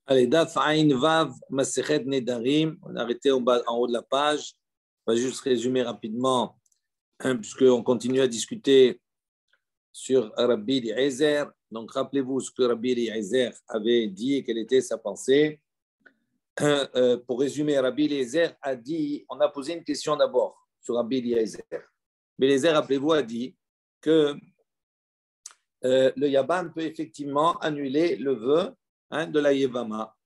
Allez, Daf Ain Vav Masechet Nedarim. On a arrêté en haut de la page. On va juste résumer rapidement, puisqu'on continue à discuter sur Rabbi Eliezer. Donc, rappelez-vous ce que Rabbi Eliezer avait dit et quelle était sa pensée. Pour résumer, Rabbi Eliezer a dit, on a posé une question d'abord sur Rabbi Eliezer. Rabbi Eliezer, rappelez-vous, a dit que le Yabam peut effectivement annuler le vœu de la Yevama,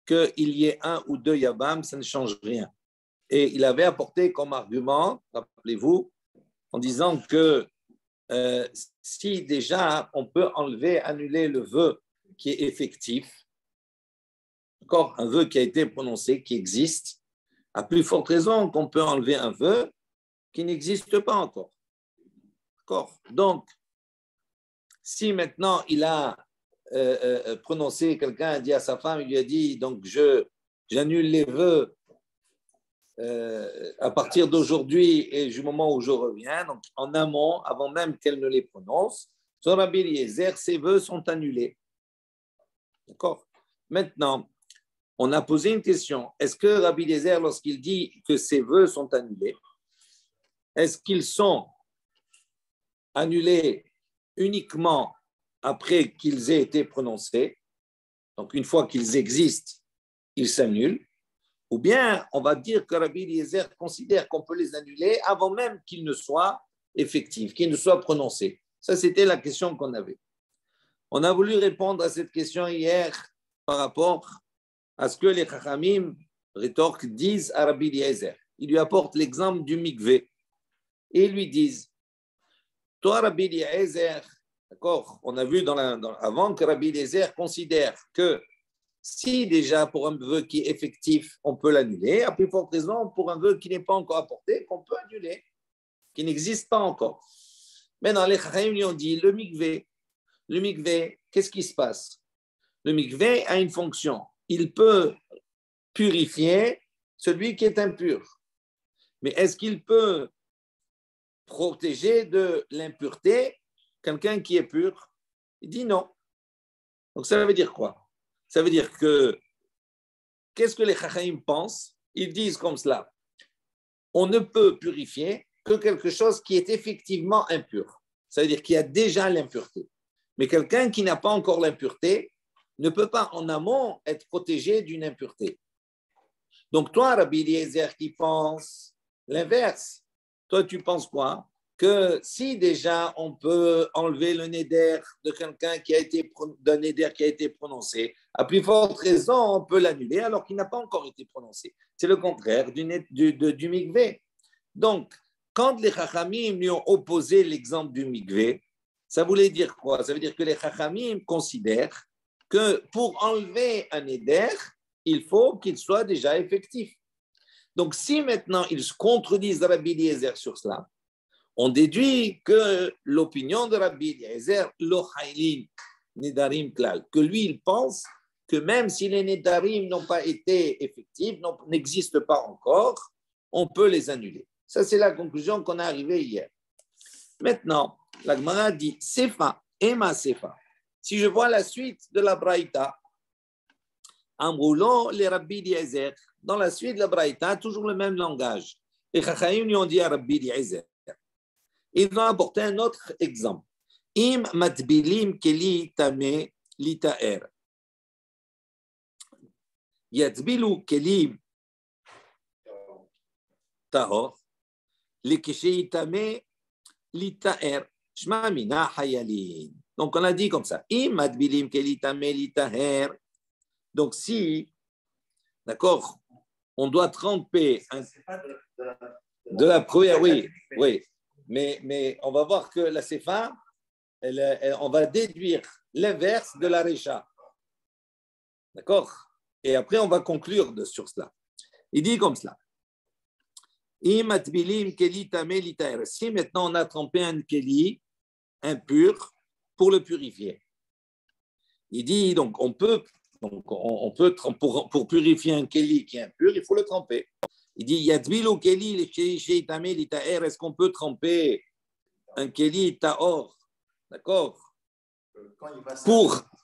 qu'il y ait un ou deux Yabam, ça ne change rien. Et il avait apporté comme argument, rappelez-vous, en disant que si déjà on peut enlever, annuler le vœu qui est effectif, d'accord, un vœu qui a été prononcé, qui existe, à plus forte raison qu'on peut enlever un vœu qui n'existe pas encore. D'accord. Donc, si maintenant il a prononcé, quelqu'un a dit à sa femme, il lui a dit, donc j'annule les vœux à partir d'aujourd'hui et du moment où je reviens, donc en amont, avant même qu'elle ne les prononce, sur Rabbi Eliezer, ses vœux sont annulés. D'accord. Maintenant, on a posé une question. Est-ce que Rabbi Eliezer, lorsqu'il dit que ses vœux sont annulés, est-ce qu'ils sont annulés uniquement après qu'ils aient été prononcés, donc une fois qu'ils existent, ils s'annulent, ou bien on va dire que Rabbi Eliezer considère qu'on peut les annuler avant même qu'ils ne soient effectifs, qu'ils ne soient prononcés. Ça, c'était la question qu'on avait. On a voulu répondre à cette question hier par rapport à ce que les Chachamim rétorquent, disent à Rabbi Eliezer. Ils lui apportent l'exemple du mikvé et ils lui disent, toi Rabbi Eliezer, d'accord, on a vu avant que Rabbi Eliezer considère que si déjà pour un vœu qui est effectif, on peut l'annuler, à plus forte raison pour un vœu qui n'est pas encore apporté, qu'on peut annuler, qui n'existe pas encore. Maintenant, les Chachamim lui ont dit, le mikvé, qu'est-ce qui se passe? Le mikvé a une fonction. Il peut purifier celui qui est impur. Mais est-ce qu'il peut protéger de l'impureté quelqu'un qui est pur? Il dit non. Donc ça veut dire quoi? Ça veut dire que, qu'est-ce que les Chachamim pensent? Ils disent comme cela, on ne peut purifier que quelque chose qui est effectivement impur. Ça veut dire qu'il y a déjà l'impureté. Mais quelqu'un qui n'a pas encore l'impureté ne peut pas en amont être protégé d'une impureté. Donc toi, Rabbi Eliezer, qui pense l'inverse, toi tu penses quoi? Que si déjà on peut enlever le néder de quelqu'un d'un néder qui a été prononcé, à plus forte raison, on peut l'annuler alors qu'il n'a pas encore été prononcé. C'est le contraire du mikvé. Donc, quand les Chachamim lui ont opposé l'exemple du mikvé, ça voulait dire quoi? Ça veut dire que les Chachamim considèrent que pour enlever un néder, il faut qu'il soit déjà effectif. Donc, si maintenant ils se contredisent Rabbi Eliezer sur cela, on déduit que l'opinion de Rabbi Eliezer, lo haylin nedarim klal, que lui, il pense que même si les nedarim n'ont pas été effectifs, n'existent pas encore, on peut les annuler. Ça, c'est la conclusion qu'on est arrivée hier. Maintenant, la Gemara dit, Sefa, Ema Sefa. Si je vois la suite de la Braïta, Amroulo, les Rabbi Eliezer, dans la suite de la Braïta, toujours le même langage. Les Chachamim lui ont dit à Rabbi Eliezer, ils vont apporter un autre exemple. Im matbilim keli tame litaer. Yatzbilu keli tahor. Likeshei tame litaer. Shma mina hayalin. Donc on a dit comme ça. Im matbilim keli tame litaer. Donc si, d'accord, on doit tremper de la première, oui. Mais on va voir que la Sefa, on va déduire l'inverse de la Récha. D'accord? Et après, on va conclure sur cela. Il dit comme cela. Si maintenant on a trempé un keli impur pour le purifier. Il dit donc on peut pour purifier un keli qui est impur, il faut le tremper. Il dit Yadbilu keli est-ce qu'on peut tremper un keli taor, d'accord,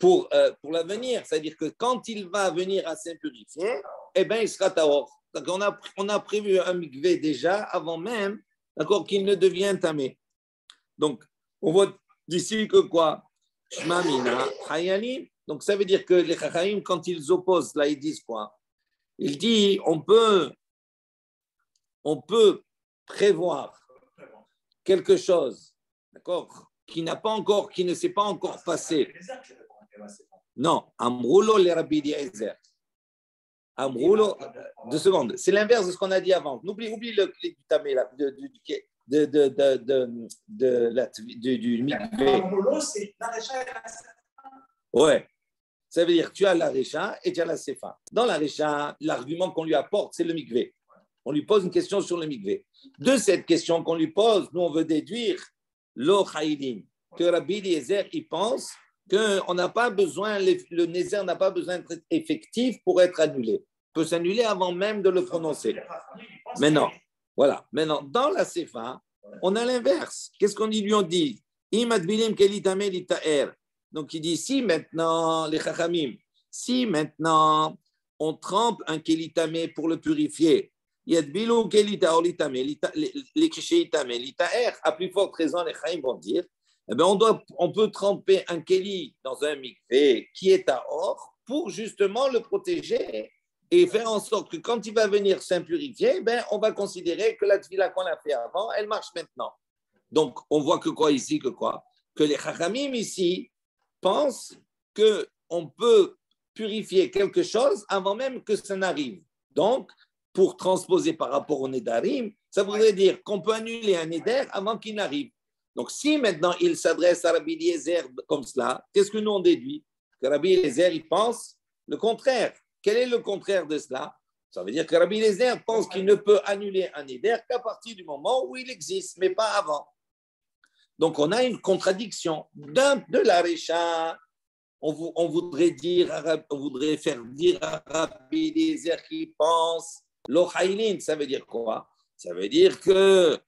pour l'avenir. C'est-à-dire que quand il va venir à s'impurifier, eh bien, il sera tahor. Donc, on a prévu un mikvé déjà avant même qu'il ne devienne tamé. Donc, on voit d'ici que quoi? Shma mina hayalim. Donc, ça veut dire que les chachamim, quand ils opposent, là, ils disent quoi? Ils disent on peut prévoir quelque chose, d'accord, qui ne s'est pas encore passé. Non, Amroulo le Rabbi Eliezer. Amroulo, 2 secondes. C'est l'inverse de ce qu'on a dit avant. Oublie le clic du tamé là, du mikvé. Amroulo, c'est la récha et la sefa. Ouais. Ça veut dire tu as la récha et tu as la sefa. Dans la récha, l'argument qu'on lui apporte, c'est le mikvé. On lui pose une question sur le mikvé. De cette question qu'on lui pose, nous, on veut déduire lo chaïdin, que Rabbi Eliezer, il pense qu'on n'a pas besoin, le nézer n'a pas besoin d'être effectif pour être annulé. Il peut s'annuler avant même de le prononcer. Maintenant, voilà. Maintenant, dans la sefa, on a l'inverse. Qu'est-ce qu'on lui ont dit? Donc, il dit, si maintenant, les chachamim, si maintenant, on trempe un kelitamé pour le purifier, à plus forte raison, les chachamim vont dire, eh bien, on peut tremper un keli dans un mikvé qui est à or pour justement le protéger et faire en sorte que quand il va venir s'impurifier, ben, on va considérer que la tefila qu'on a fait avant, elle marche maintenant. Donc, on voit que quoi ici, que les chachamim ici pensent qu'on peut purifier quelque chose avant même que ça n'arrive. Donc, pour transposer par rapport au Nédarim, ça voudrait dire qu'on peut annuler un Néder avant qu'il n'arrive. Donc, si maintenant il s'adresse à Rabbi Eliezer comme cela, qu'est-ce que nous on déduit? Que Rabbi Eliezer, il pense le contraire. Quel est le contraire de cela? Ça veut dire que Rabbi Eliezer pense qu'il ne peut annuler un Néder qu'à partir du moment où il existe, mais pas avant. Donc, on a une contradiction. De la Récha, on voudrait faire dire à Rabbi Eliezer qui pense l'Ochaïlin. Ça veut dire quoi? Ça veut dire que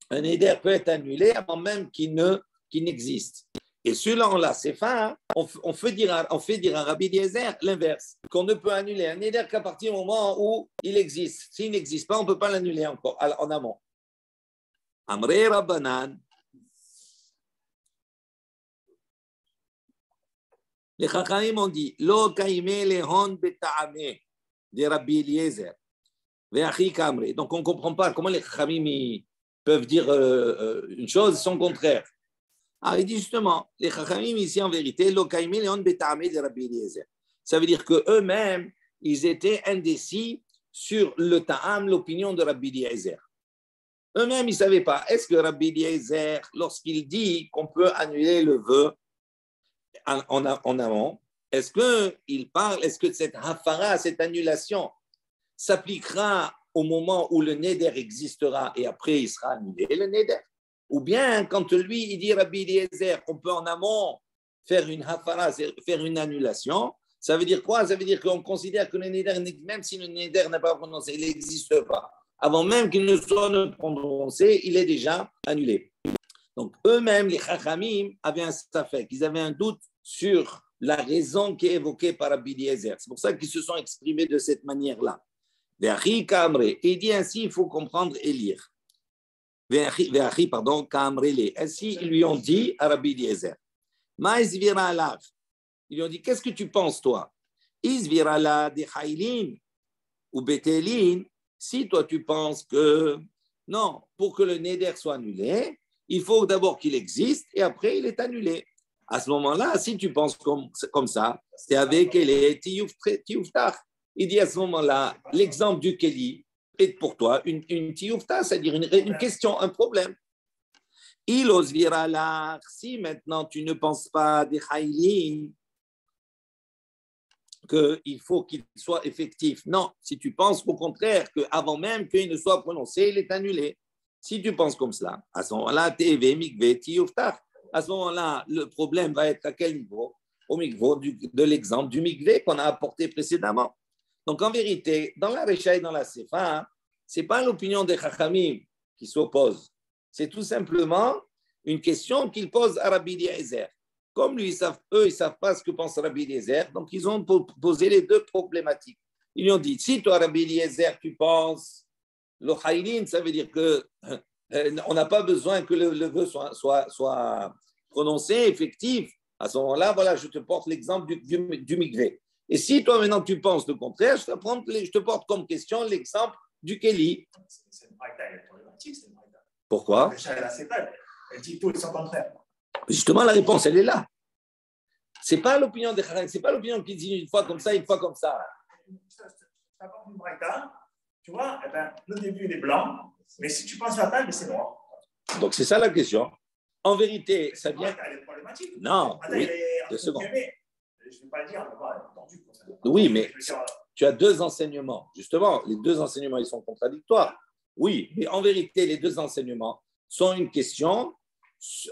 un éder peut être annulé avant même qu'il n'existe. Et celui-là, on l'a, c'est fin. On fait dire à Rabbi Eliezer l'inverse, qu'on ne peut annuler un éder qu'à partir du moment où il existe. S'il n'existe pas, on ne peut pas l'annuler encore en amont. Amrei Rabbanan. Les Chachamim ont dit Lo kaime lehon beta'ame de Rabbi Eliezer. Ve'achi kamre. Donc on ne comprend pas comment les Chachamim peuvent dire une chose son contraire. Ah, il dit justement, les Chachamim ici en vérité, Lo kaime lehon beta'ame de Rabbi Eliezer. Ça veut dire qu'eux-mêmes, ils étaient indécis sur le ta'am, l'opinion de Rabbi Eliezer. Eux-mêmes, ils ne savaient pas. Est-ce que Rabbi Eliezer, lorsqu'il dit qu'on peut annuler le vœu, en amont, est-ce que cette hafara, cette annulation, s'appliquera au moment où le neder existera et après il sera annulé, le neder? Ou bien, quand lui, il dit Rabbi Eliezer, qu'on peut en amont faire une hafara, faire une annulation, ça veut dire quoi? Ça veut dire qu'on considère que le neder, même si le neder n'a pas prononcé, il n'existe pas. Avant même qu'il ne soit prononcé, il est déjà annulé. Donc, eux-mêmes, les chachamim, avaient un safek, ils avaient un doute sur la raison qui est évoquée par Rabbi Eliezer. C'est pour ça qu'ils se sont exprimés de cette manière-là. Et il dit ainsi, il faut comprendre et lire. Ainsi, ils lui ont dit à Rabbi Eliezer, ils lui ont dit, qu'est-ce que tu penses, toi? Ou betelin, si toi tu penses que non, pour que le neder soit annulé, il faut d'abord qu'il existe et après il est annulé. À ce moment-là, si tu penses comme ça, c'est avec les tiyuftach. Il dit à ce moment-là, l'exemple du keli est pour toi une tiyuftach, c'est-à-dire une question, un problème. Il ose virala, si maintenant tu ne penses pas des haïlin, qu'il faut qu'il soit effectif. Non, si tu penses au contraire qu'avant même qu'il ne soit prononcé, il est annulé. Si tu penses comme cela, à ce moment-là, à ce moment-là, le problème va être à quel niveau? Au niveau de l'exemple du mikvé qu'on a apporté précédemment. Donc en vérité, dans la Récha et dans la Sefa, ce n'est pas l'opinion des Chachamim qui s'oppose. C'est tout simplement une question qu'il pose à Rabbi Eliezer. Comme lui, eux, ils ne savent pas ce que pense Rabbi Eliezer, donc ils ont posé les deux problématiques. Ils lui ont dit, si toi, Rabbi Eliezer, tu penses, le Haïlin, ça veut dire que on n'a pas besoin que le vœu soit prononcé, effectif. À ce moment-là, voilà, je te porte l'exemple du migré. Et si toi, maintenant, tu penses le contraire, je te porte comme question l'exemple du Kéli. C'est une braïta, elle est problématique, c'est une braïta. Pourquoi? Elle dit tout et son contraire. Justement, la réponse, elle est là. Ce n'est pas l'opinion des Kharim, ce n'est pas l'opinion qui dit une fois comme ça, une fois comme ça. Ça porte une braïta, tu vois, eh ben, le début, il est blanc, mais si tu penses la table, c'est noir. Donc, c'est ça la question. En vérité, ça vient. Elle est problématique. Non, oui, 2 secondes. Je ne vais pas le dire, mais pas entendu. Oui, mais tu as 2 enseignements. Justement, les 2 enseignements, ils sont contradictoires. Oui, mais en vérité, les 2 enseignements sont une question.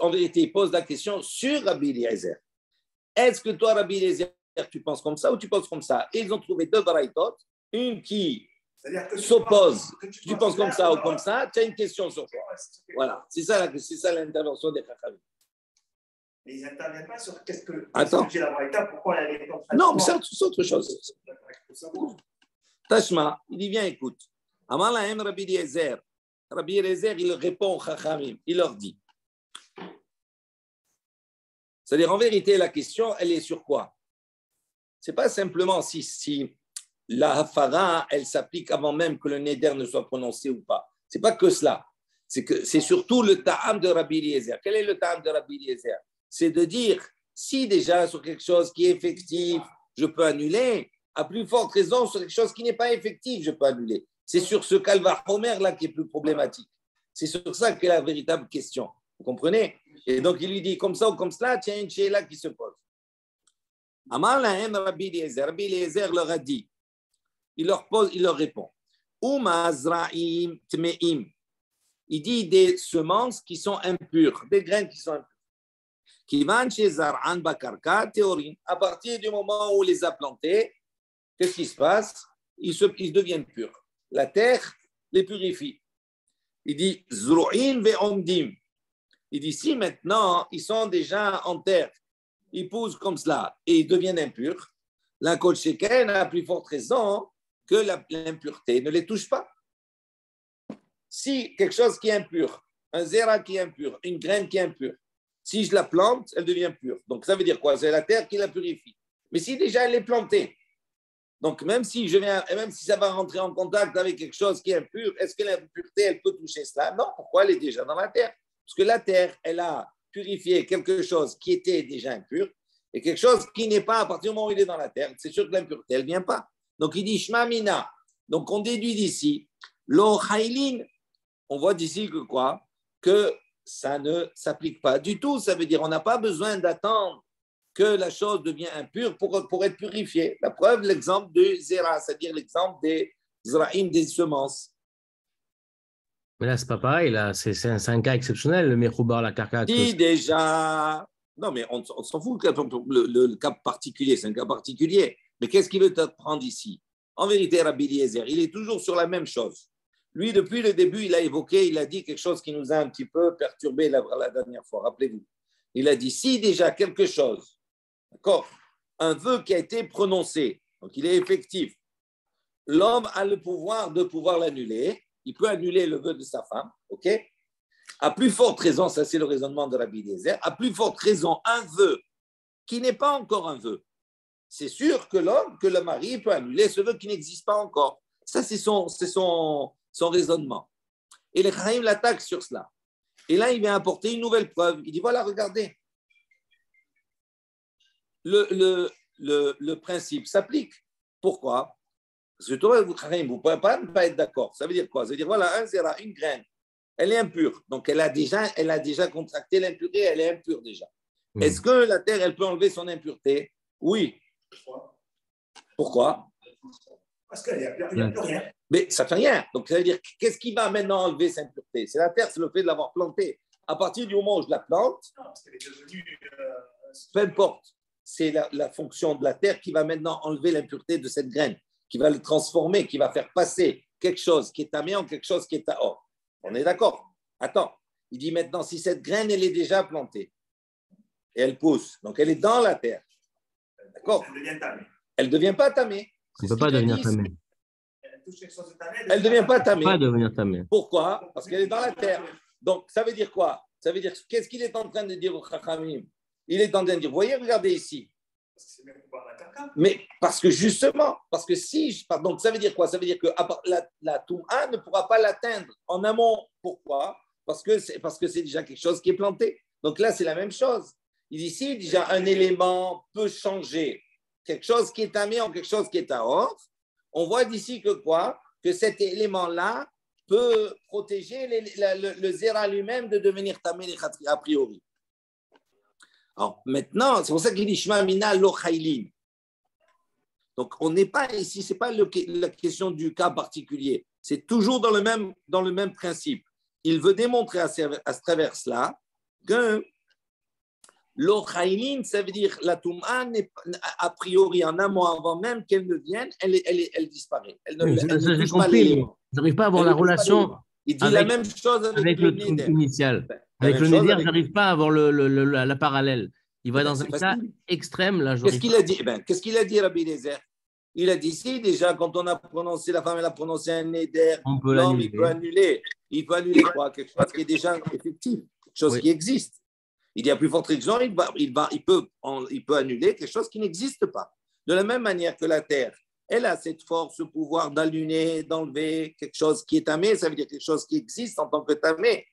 En vérité, ils posent la question sur Rabbi Eliezer. Est-ce que toi, Rabbi Eliezer, tu penses comme ça ou tu penses comme ça? Et ils ont trouvé 2 braïtot, une qui s'oppose. Tu penses comme ça ou comme ça, tu as une question sur toi. Voilà, c'est ça l'intervention des Chachamim. Mais ils n'interviennent pas sur qu'est-ce que Attends. j'ai la braïta, pourquoi elle est comme ça. Non, mais c'est autre chose. Tashma, il dit viens, écoute. Amar lahem Rabbi Eliezer. Rabbi Eliezer, il répond aux Chachamim. Il leur dit. C'est-à-dire, en vérité, la question, elle est sur quoi? Ce n'est pas simplement si la hafara, elle s'applique avant même que le neder ne soit prononcé ou pas. Ce n'est pas que cela. C'est surtout le ta'am de Rabbi Eliezer. Quel est le ta'am de Rabbi Eliezer? C'est de dire, si déjà sur quelque chose qui est effectif, je peux annuler, à plus forte raison, sur quelque chose qui n'est pas effectif, je peux annuler. C'est sur ce calva Homer là qui est plus problématique. C'est sur ça qu'est la véritable question. Vous comprenez? Et donc, il lui dit, comme ça ou comme cela, tiens une chéla qui se pose. Amar lahem Rabbi Eliezer. Rabbi Eliezer leur a dit, il leur répond, Uma zra'im tme'im. Il dit des semences qui sont impures, des graines qui sont impures. Kivan chez zar'an bakarka théorin. À partir du moment où on les a plantées, qu'est-ce qui se passe? Ils deviennent purs. La terre les purifie. Il dit zru'in ve'omdim. Il dit si maintenant ils sont déjà en terre, ils poussent comme cela et ils deviennent impurs, la kol sheken a plus forte raison que l'impureté ne les touche pas. Si quelque chose qui est impur, un zera qui est impur, une graine qui est impure, si je la plante, elle devient pure. Donc ça veut dire quoi? C'est la terre qui la purifie. Mais si déjà elle est plantée, donc même si ça va rentrer en contact avec quelque chose qui est impur, est-ce que l'impureté, elle peut toucher cela? Non, pourquoi? Elle est déjà dans la terre. Parce que la terre, elle a purifié quelque chose qui était déjà impur et quelque chose qui n'est pas, à partir du moment où il est dans la terre, c'est sûr que l'impureté, elle ne vient pas. Donc il dit Shma Mina. Donc on déduit d'ici, lo Haïlin, on voit d'ici que quoi? Que ça ne s'applique pas du tout. Ça veut dire on n'a pas besoin d'attendre que la chose devienne impure pour être purifiée. La preuve, l'exemple de Zera, c'est-à-dire l'exemple des Zraïm, des semences. Mais là, c'est pas pareil. Là, c'est un cas exceptionnel, le Mechoubar, la carcasse. Si déjà. Non, mais on s'en fout. Le cas particulier, c'est un cas particulier. Mais qu'est-ce qu'il veut t'apprendre ici? En vérité, Rabbi Eliezer, il est toujours sur la même chose. Lui, depuis le début, il a dit quelque chose qui nous a un petit peu perturbé la dernière fois. Rappelez-vous. Il a dit si déjà quelque chose, d'accord, un vœu qui a été prononcé, donc il est effectif, l'homme a le pouvoir de pouvoir l'annuler. Il peut annuler le vœu de sa femme, ok? À plus forte raison, ça c'est le raisonnement de Rabbi Eliezer, à plus forte raison, un vœu qui n'est pas encore un vœu. C'est sûr que le mari peut annuler ce vœu qui n'existe pas encore. Ça, c'est son raisonnement. Et les Chaim l'attaquent sur cela. Et là, il vient apporter une nouvelle preuve. Il dit, voilà, regardez. Le principe s'applique. Pourquoi? Parce que toi, vous ne pouvez pas ne pas être d'accord. Ça veut dire quoi? Ça veut dire, voilà, une graine, elle est impure. Donc, elle a déjà contracté l'impureté, elle est impure déjà. Est-ce que la terre, elle peut enlever son impureté? Oui. Pourquoi? Parce qu'il n'y a plus rien. Mais ça ne fait rien. Donc, ça veut dire, qu'est-ce qui va maintenant enlever cette impureté? C'est la terre, c'est le fait de l'avoir plantée. À partir du moment où je la plante, non, parce qu'elle est devenue, peu importe. C'est la fonction de la terre qui va maintenant enlever l'impureté de cette graine, qui va le transformer, qui va faire passer quelque chose qui est tamé en quelque chose qui est tahor. On est d'accord? Attends. Il dit maintenant, si cette graine, elle est déjà plantée, et elle pousse. Donc, elle est dans la terre. D'accord? Elle devient tamée. Elle ne devient pas tamée. On ne peut pas devenir tamé. Elle touche quelque chose de tamé. Elle ne devient pas On ne peut pas tamée. devenir tamé. Pourquoi? Parce qu'elle est dans la terre. Donc, ça veut dire quoi? Ça veut dire, qu'est-ce qu'il est en train de dire au Chachamim? Il est en train de dire, voyez, regardez ici. Mais parce que justement, parce que si, donc ça veut dire quoi? Ça veut dire que la Touma ne pourra pas l'atteindre en amont. Pourquoi? Parce que c'est déjà quelque chose qui est planté. Donc là, c'est la même chose. Il dit ici, déjà, un élément peut changer quelque chose qui est tamé en quelque chose qui est tahor. On voit d'ici que quoi? Que cet élément-là peut protéger le zéra lui-même de devenir tamé a priori. Alors maintenant, c'est pour ça qu'il dit Shema Mina lo chaylin. Donc on n'est pas ici, c'est pas la question du cas particulier. C'est toujours dans le même principe. Il veut démontrer à ce travers-là que lo chaylin, ça veut dire la Touma n'est a priori en amont avant même qu'elle ne vienne, elle disparaît. Elle ne touche pas l'élément. Je n'arrive pas à avoir la relation. Il dit la même chose avec le truc initial. La avec le Néder, je n'arrive pas à avoir la parallèle. Il va dans un cas extrême. Là, qu'est-ce qu'il a dit? Qu'est-ce qu'il a dit, Rabbi Eliezer? Il a dit ici, déjà, quand on a prononcé, la femme, elle a prononcé un Néder, l'homme, il peut annuler. Il peut annuler quoi? Quelque chose qui est déjà effectif, quelque chose qui existe. Il y a plus forte raison, il peut annuler quelque chose qui n'existe pas. De la même manière que la terre, elle a cette force, ce pouvoir d'allumer, d'enlever quelque chose qui est tamé, ça veut dire quelque chose qui existe en tant que tamé.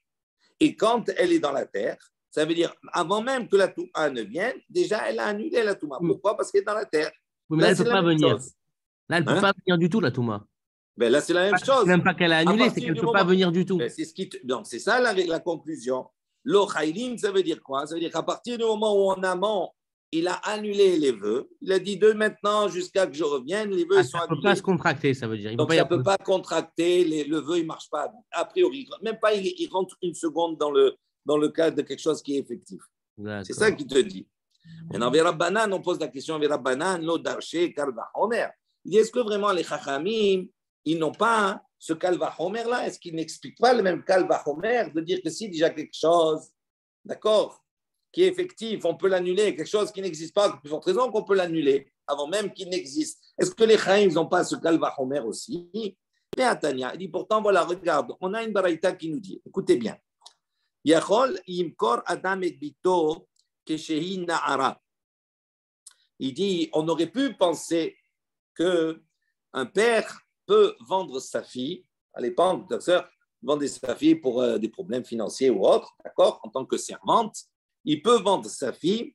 Et quand elle est dans la terre, ça veut dire avant même que la Touma ne vienne, déjà elle a annulé la Touma. Pourquoi? Parce qu'elle est dans la terre. Oui, mais là, elle ne peut pas venir. Là, elle ne peut pas venir du tout, la Touma. Ben là, c'est la même chose. C'est même pas qu'elle a annulé, c'est qu'elle ne peut pas venir du tout. Ben, donc, c'est ça la conclusion. Lo chaylin, ça veut dire quoi? Ça veut dire qu'à partir du moment où en amont, il a annulé les vœux, il a dit de maintenant jusqu'à que je revienne, les vœux sont annulés. Ça ne peut pas se contracter, ça veut dire. Donc, ça ne peut pas contracter, le vœu, il ne marche pas. A priori, même pas, il rentre une seconde dans le cadre de quelque chose qui est effectif. C'est ça qu'il te dit. Maintenant, Verabanan, on pose la question Verabanan, lo darché, kalva homer. Il dit, est-ce que vraiment les chachamim, ils n'ont pas ce kalva homer-là? Est-ce qu'ils n'expliquent pas le même kalva homer de dire que si déjà quelque chose, d'accord, qui est effectif, on peut l'annuler, quelque chose qui n'existe pas, de plus forte raison qu'on peut l'annuler avant même qu'il n'existe. Est-ce que les chachamim n'ont pas ce kalva homer aussi? Mais Atania, il dit pourtant, voilà, regarde, on a une baraïta qui nous dit, écoutez bien, Yachol yimkor adam et bito keshehi na'ara. Il dit, on aurait pu penser qu'un père peut vendre sa fille, à l'époque, docteur, vendre sa fille pour des problèmes financiers ou autres, d'accord, en tant que servante, il peut vendre sa fille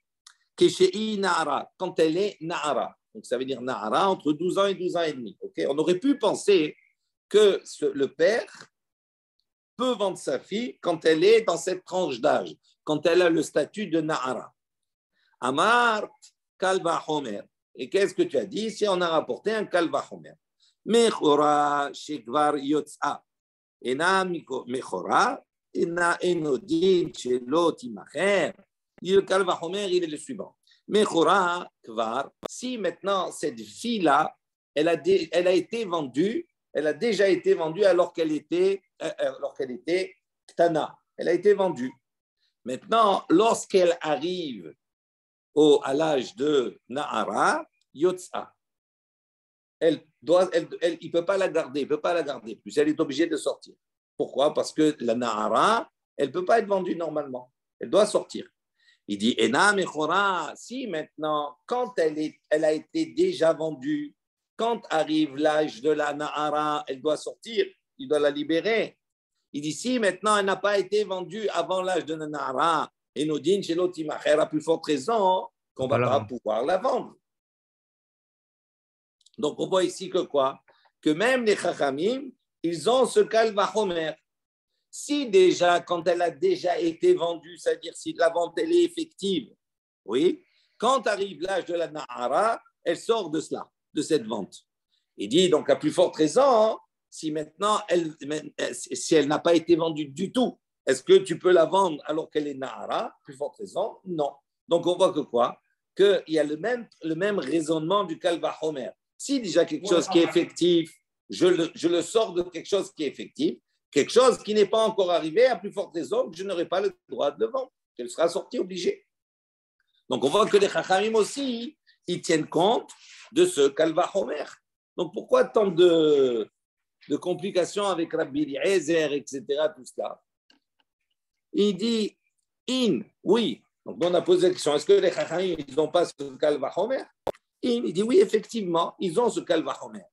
keshehi na'ara, quand elle est na'ara. Donc ça veut dire na'ara entre 12 ans et 12 ans et demi. Okay? On aurait pu penser que le père peut vendre sa fille quand elle est dans cette tranche d'âge, quand elle a le statut de Na'ara. Amar Kalva Homer. Et qu'est-ce que tu as dit? Si on a rapporté un Kalva Homer. Mechora Shekvar Yotza. Ena Mechora, Ena Enodin Shelo Timacher. Le Kalva Homer, il est le suivant. Mechora Kvar. Si maintenant cette fille-là, elle a été vendue, elle a déjà été vendue alors qu'elle était Ktana. Elle a été vendue. Maintenant, lorsqu'elle arrive à l'âge de Na'ara, Yotza, il ne peut pas la garder, il ne peut pas la garder plus. Elle est obligée de sortir. Pourquoi? Parce que la Na'ara, elle ne peut pas être vendue normalement. Elle doit sortir. Il dit, Ena Mechora, si maintenant, quand elle a été déjà vendue, quand arrive l'âge de la Na'ara, elle doit sortir, il doit la libérer. Il dit, si maintenant elle n'a pas été vendue avant l'âge de la Na'ara, et nous dit, chez l'Otimacher, à plus forte raison qu'on ne va pas pouvoir la vendre. Donc on voit ici que quoi? Que même les Chachamim, ils ont ce kalva homer. Si déjà, quand elle a déjà été vendue, c'est-à-dire si la vente elle est effective, oui, quand arrive l'âge de la Na'ara, elle sort de cela, de cette vente. Il dit donc à plus forte raison, si maintenant si elle n'a pas été vendue du tout, est-ce que tu peux la vendre alors qu'elle est Na'ara? Plus forte raison, non. Donc on voit que quoi? Qu'il y a le même raisonnement du kalva homer. Si déjà quelque chose qui est effectif, je le sors de quelque chose qui est effectif, quelque chose qui n'est pas encore arrivé, à plus forte raison que je n'aurai pas le droit de le vendre, qu'elle sera sortie obligée. Donc, on voit que les Chachamim aussi, ils tiennent compte de ce Kalva Homer. Donc, pourquoi tant de complications avec Rabbi Eliezer, etc., tout cela? Il dit, oui. Donc, on a posé la question, est-ce que les Chachamim, ils n'ont pas ce Kalva Homer? Il dit, oui, effectivement, ils ont ce Kalva Homer.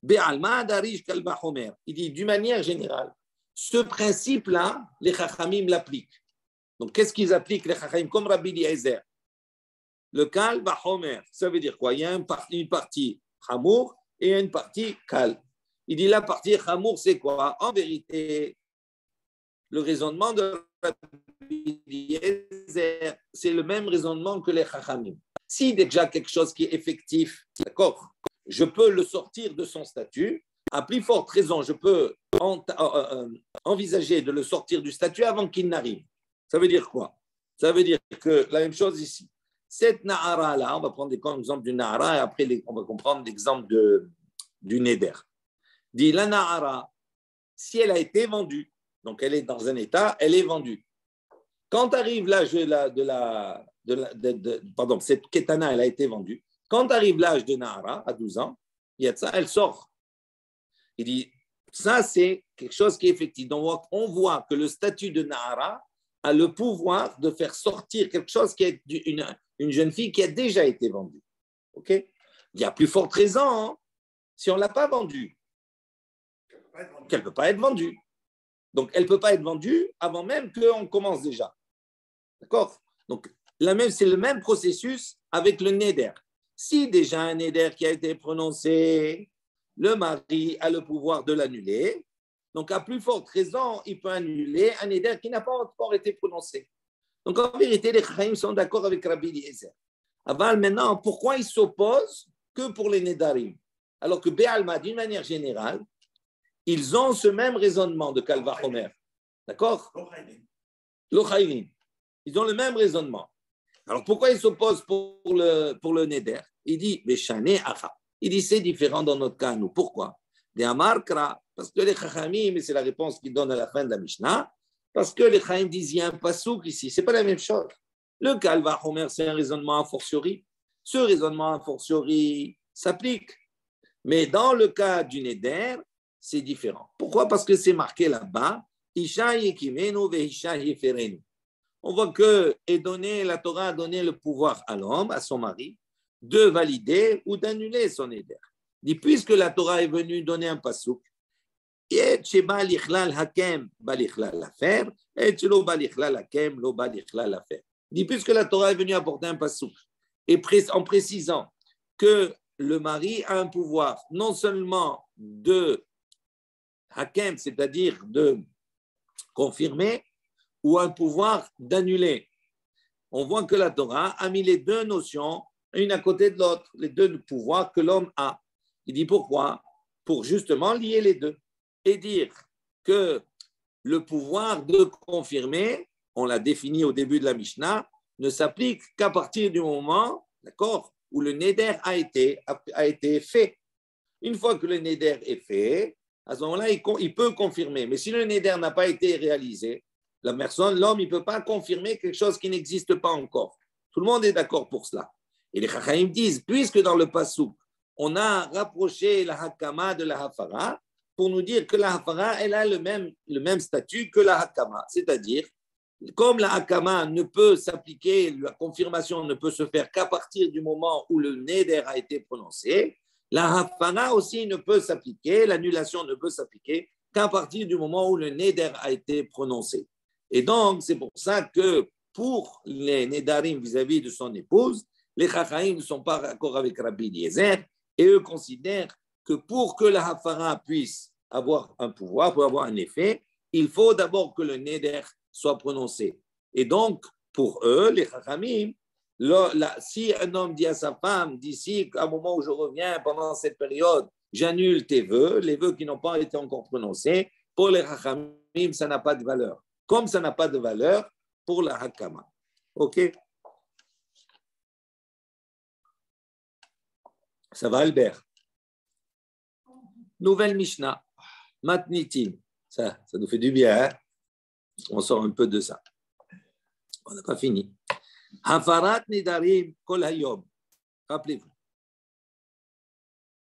Be'alma darish Kalva Homer. Il dit, d'une manière générale, ce principe-là, les Chachamim l'appliquent. Donc, qu'est-ce qu'ils appliquent, les Chachamim, comme Rabbi Eliezer? Le Kal Bahomer, ça veut dire quoi? Il y a une partie Hamour et une partie Kal. Il dit la partie Hamour, c'est quoi? En vérité, le raisonnement de Rabbi Eliezer, c'est le même raisonnement que les Chachamim. Si déjà quelque chose qui est effectif, d'accord, je peux le sortir de son statut, à plus forte raison, je peux envisager de le sortir du statut avant qu'il n'arrive. Ça veut dire quoi? Ça veut dire que la même chose ici. Cette Nahara-là, on va prendre l'exemple du Nahara et après on va comprendre l'exemple du Neder. Dit la Nahara, si elle a été vendue, donc elle est dans un état, elle est vendue. Quand arrive l'âge pardon, cette Ketana, elle a été vendue. Quand arrive l'âge de Nahara, à 12 ans, elle sort. Il dit, ça c'est quelque chose qui est effectif. Donc on voit que le statut de Nahara a le pouvoir de faire sortir quelque chose qui est une jeune fille qui a déjà été vendue. Okay? Il y a plus forte raison, hein, si on ne l'a pas vendue, qu'elle ne peut pas être vendue. Donc, elle ne peut pas être vendue avant même qu'on commence déjà. D'accord? Donc, c'est le même processus avec le Neder. Si déjà un Neder qui a été prononcé, le mari a le pouvoir de l'annuler. Donc, à plus forte raison, il peut annuler un Neder qui n'a pas encore été prononcé. Donc, en vérité, les Chaim sont d'accord avec Rabbi Eliezer. Aval, maintenant, pourquoi ils s'opposent que pour les Nedarim? Alors que Béalma, d'une manière générale, ils ont ce même raisonnement de Kalva Homer. D'accord? L'Ochaïlim. Ils ont le même raisonnement. Alors, pourquoi ils s'opposent pour le Neder? Il dit, il dit, c'est différent dans notre cas, nous. Pourquoi? Parce que les Chachamim, et c'est la réponse qu'ils donnent à la fin de la Mishnah, parce que les Chaim disent, il y a un pasouk ici, ce n'est pas la même chose. Le Kalva Homer, c'est un raisonnement a fortiori. Ce raisonnement a fortiori s'applique. Mais dans le cas du Neder, c'est différent. Pourquoi? Parce que c'est marqué là-bas, Isha yekimenu ve Isha yeferenu. On voit que la Torah a donné le pouvoir à l'homme, à son mari, de valider ou d'annuler son Neder. Dit, puisque la Torah est venue donner un pasouk, et Sheba l'ichlal hakem balichlal l'affaire, et Shelo balichlal hakem lo balichlal l'affaire. Dit, puisque la Torah est venue apporter un pasouk, et en précisant que le mari a un pouvoir non seulement de hakem, c'est-à-dire de confirmer, ou un pouvoir d'annuler. On voit que la Torah a mis les deux notions, une à côté de l'autre, les deux pouvoirs que l'homme a. Il dit pourquoi? Pour justement lier les deux et dire que le pouvoir de confirmer, on l'a défini au début de la Mishnah, ne s'applique qu'à partir du moment, d'accord, où le Neder a été fait. Une fois que le Neder est fait, à ce moment-là, il peut confirmer. Mais si le Neder n'a pas été réalisé, l'homme, il ne peut pas confirmer quelque chose qui n'existe pas encore. Tout le monde est d'accord pour cela. Et les Chachamim disent, puisque dans le Passouk, on a rapproché la Hakama de la Hafara, pour nous dire que la Hafara, elle a le même statut que la Hakama. C'est-à-dire, comme la Hakama ne peut s'appliquer, la confirmation ne peut se faire qu'à partir du moment où le Neder a été prononcé, la Hafara aussi ne peut s'appliquer, l'annulation ne peut s'appliquer qu'à partir du moment où le Neder a été prononcé. Et donc, c'est pour ça que pour les Nedarim vis-à-vis de son épouse, les Chachamim ne sont pas d'accord avec Rabbi Eliezer et eux considèrent que pour que la Hafara puisse avoir un pouvoir, pour avoir un effet, il faut d'abord que le Neder soit prononcé. Et donc, pour eux, les Chachamim, si un homme dit à sa femme, d'ici à un moment où je reviens pendant cette période, j'annule tes vœux, les vœux qui n'ont pas été encore prononcés, pour les Chachamim, ça n'a pas de valeur. Comme ça n'a pas de valeur pour la Hakama. OK? Ça va, Albert? Nouvelle Mishnah. Matnitin. Ça nous fait du bien, hein? On sort un peu de ça. On n'a pas fini. Hafarat Nidarim Kol Hayom. Rappelez-vous.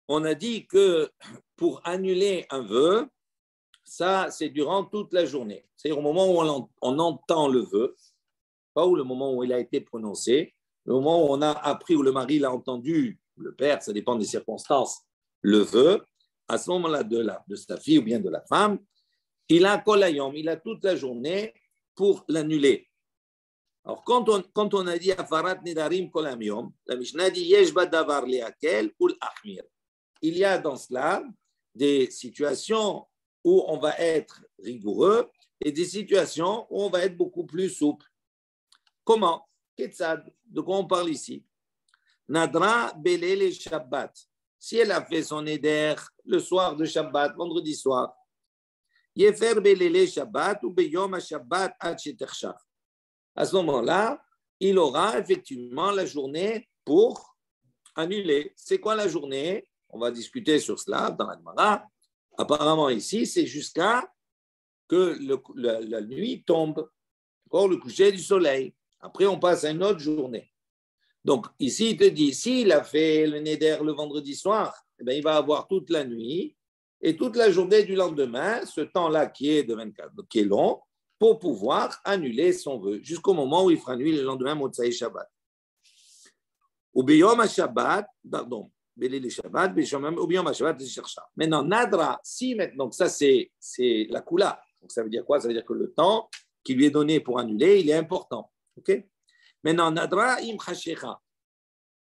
On a dit que pour annuler un vœu, ça, c'est durant toute la journée. C'est-à-dire au moment où on entend le vœu, pas au le moment où il a été prononcé, le moment où on a appris, où le mari l'a entendu, le père, ça dépend des circonstances, le vœu, à ce moment-là de sa fille ou bien de la femme, il a kolayom, il a toute la journée pour l'annuler. Alors, quand on a dit Afarat Nedarim Kolam, la Mishnah dit Yesh Badavar Leakel ou l'Achmir. Il y a dans cela des situations où on va être rigoureux et des situations où on va être beaucoup plus souple. Comment? Ketzad, de quoi on parle ici? Nadra Belele Shabbat. Si elle a fait son éder le soir de Shabbat, vendredi soir, Yefer Belele Shabbat ou Beyom Shabbat Ad Shetershach. À ce moment-là, il aura effectivement la journée pour annuler. C'est quoi la journée? On va discuter sur cela dans la Gemara. Apparemment, ici, c'est jusqu'à que la nuit tombe, le coucher du soleil. Après, on passe à une autre journée. Donc, ici, il te dit, s'il a fait le neder le vendredi soir, eh bien, il va avoir toute la nuit et toute la journée du lendemain, ce temps-là qui est de 24, qui est long, pour pouvoir annuler son vœu, jusqu'au moment où il fera nuit le lendemain, Motsai Shabbat. Ou Beyom Shabbat, pardon, Belele Shabbat, ou Beyom Shabbat, maintenant, Nadra, si maintenant, ça c'est la Kula. Donc, ça veut dire quoi? Ça veut dire que le temps qui lui est donné pour annuler, il est important. Okay? Maintenant, Nadra im chashecha.